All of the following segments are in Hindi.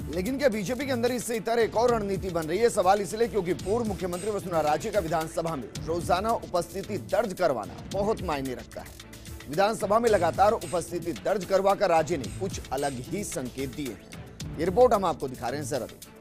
लेकिन क्या बीजेपी के अंदर इससे इतर एक और रणनीति बन रही है? सवाल इसलिए क्योंकि पूर्व मुख्यमंत्री वसुंधरा राजे का विधानसभा में रोजाना उपस्थिति दर्ज करवाना बहुत मायने रखता है। विधानसभा में लगातार उपस्थिति दर्ज करवाकर राजे ने कुछ अलग ही संकेत दिए हैं। ये रिपोर्ट हम आपको दिखा रहे हैं, जरा देखिए।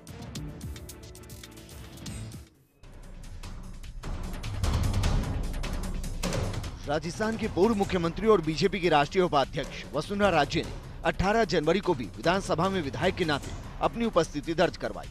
राजस्थान के पूर्व मुख्यमंत्री और बीजेपी के राष्ट्रीय उपाध्यक्ष वसुंधरा राजे ने 18 जनवरी को भी विधानसभा में विधायक के नाते अपनी उपस्थिति दर्ज करवाई।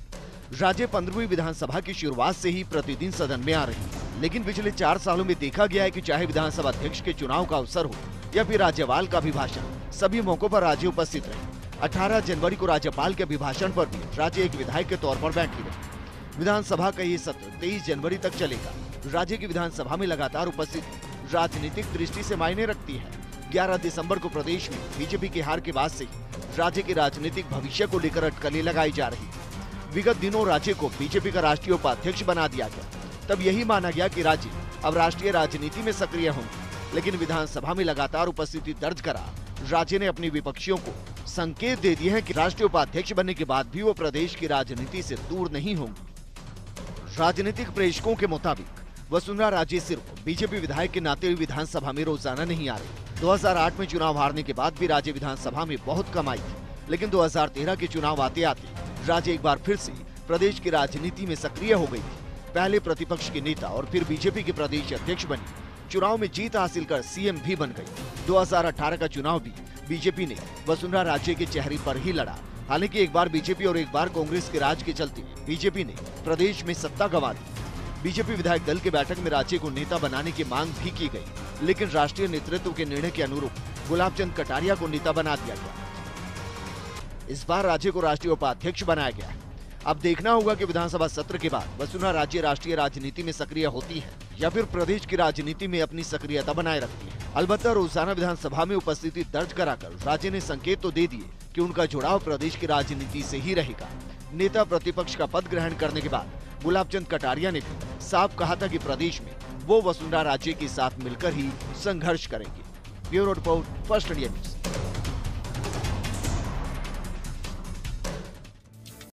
राजे 15वीं विधानसभा की शुरुआत से ही प्रतिदिन सदन में आ रही है, लेकिन पिछले 4 सालों में देखा गया है कि चाहे विधानसभा अध्यक्ष के चुनाव का अवसर हो या फिर राज्यपाल का अभिभाषण, सभी मौकों पर राजे उपस्थित रहे। 18 जनवरी को राज्यपाल के अभिभाषण पर भी राजे एक विधायक के तौर पर बैठे रहे। विधानसभा का ये सत्र 23 जनवरी तक चलेगा। राजे की विधानसभा में लगातार उपस्थिति राजनीतिक दृष्टि से मायने रखती है। 11 दिसंबर को प्रदेश में बीजेपी की हार के बाद से ही राज्य के राजनीतिक भविष्य को लेकर अटकलें लगाई जा रही है। विगत दिनों राज्य को बीजेपी का राष्ट्रीय उपाध्यक्ष बना दिया गया। तब यही माना गया कि राज्य अब राष्ट्रीय राजनीति में सक्रिय होंगे, लेकिन विधानसभा में लगातार उपस्थिति दर्ज करा राज्य ने अपने विपक्षियों को संकेत दे दिए हैं कि राष्ट्रीय उपाध्यक्ष बनने के बाद भी वो प्रदेश की राजनीति से दूर नहीं होंगे। राजनीतिक प्रेक्षकों के मुताबिक वसुंधरा राजे सिर्फ बीजेपी विधायक के नाते हुए विधानसभा में रोजाना नहीं आ रहे। 2008 में चुनाव हारने के बाद भी राजे विधानसभा में बहुत कम आई थी, लेकिन 2013 के चुनाव आते आते राजे एक बार फिर से प्रदेश की राजनीति में सक्रिय हो गई थी। पहले प्रतिपक्ष के नेता और फिर बीजेपी के प्रदेश अध्यक्ष बनी। चुनाव में जीत हासिल कर सीएम भी बन गई। 2018 का चुनाव भी बीजेपी ने वसुंधरा राजे के चेहरे पर ही लड़ा। हालांकि एक बार बीजेपी और एक बार कांग्रेस के राज के चलते बीजेपी ने प्रदेश में सत्ता गंवा दी। बीजेपी विधायक दल के बैठक में राजे को नेता बनाने की मांग भी की गई, लेकिन राष्ट्रीय नेतृत्व के निर्णय के अनुरूप गुलाबचंद कटारिया को नेता बना दिया गया। इस बार राजे को राष्ट्रीय उपाध्यक्ष बनाया गया है। अब देखना होगा कि विधानसभा सत्र के बाद वसुंधरा राजे राष्ट्रीय राजनीति में सक्रिय होती है या फिर प्रदेश की राजनीति में अपनी सक्रियता बनाए रखती है। अलबत्ता रोजाना विधानसभा में उपस्थिति दर्ज कराकर राजे ने संकेत तो दे दिए कि उनका जुड़ाव प्रदेश की राजनीति से ही रहेगा। नेता प्रतिपक्ष का पद ग्रहण करने के बाद गुलाबचंद कटारिया ने भी साफ कहा था कि प्रदेश में वो वसुंधरा राजे के साथ मिलकर ही संघर्ष करेंगे। Bureau report, first India news.